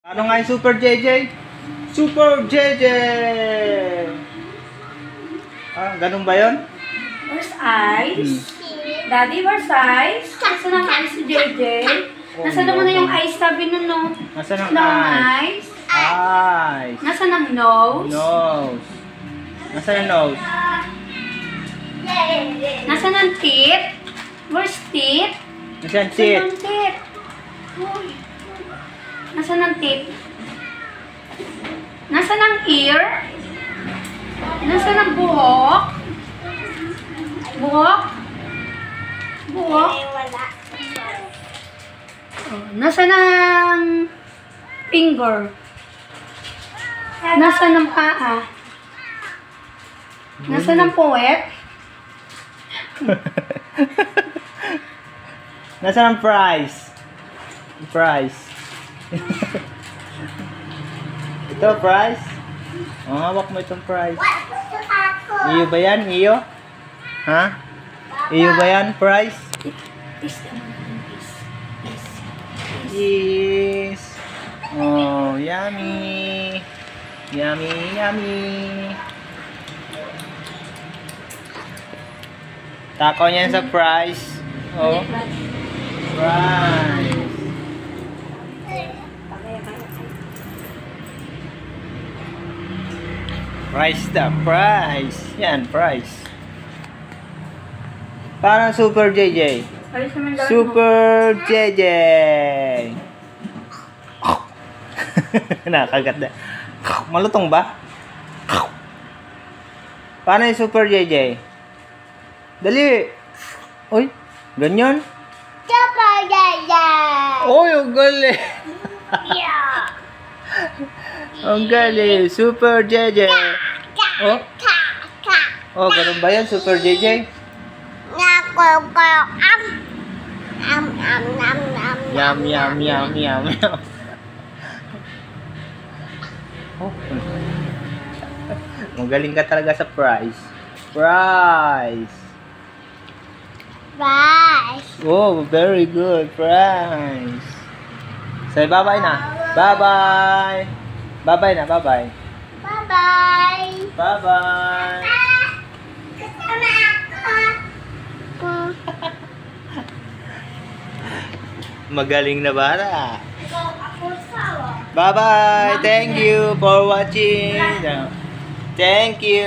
Ano nga yung Super JJ? Super JJ! Ah, ganun ba yun? Where's ice? Daddy, where's ice? Nasaan ang ice si JJ? Nasaan naman na yung ice sabi nun, no? Nasaan ang ice? Ice. Nasaan ang nose? Nose. Nasaan ang nose? Nasaan ang teeth? Where's teeth? Nasaan ang Nasaan teeth? ang teeth? Nasaan ang teeth? Nasaan ang ear? Nasaan ang buhok? Buhok? Buhok? Oh, nasaan ang finger? Nasaan ang paa? Nasaan ang puwet? Nasaan ang fries? Fries. Ito, fries. Oh, hawak mo itong fries. Iyo ba yan? Iyo? Ha? Iyo ba yan? Fries? Yes. Oh, yummy. Yummy, yummy. Takaw niyan sa fries. Oh. Fries. Fries the fries. Yan, fries. Parang Super JJ. Super JJ. Nakagat na. Malutong ba? Paano yung Super JJ? Dali. Uy, ganyan. Super JJ. Uy, ang galing. Yeah. Ang galing. Super JJ. Oh, oh, ganun ba yan? Super JJ? Yum, yum, yum, yum, yum. Oh. Magaling ka talaga sa fries. Fries. Fries. Oh, very good. Fries. Say bye-bye na. Bye-bye. Bye-bye na. Bye-bye. Bye-bye. Bye-bye. Kasama ako. Magaling na bata. Ako sawa. Bye-bye. Thank you for watching. Thank you.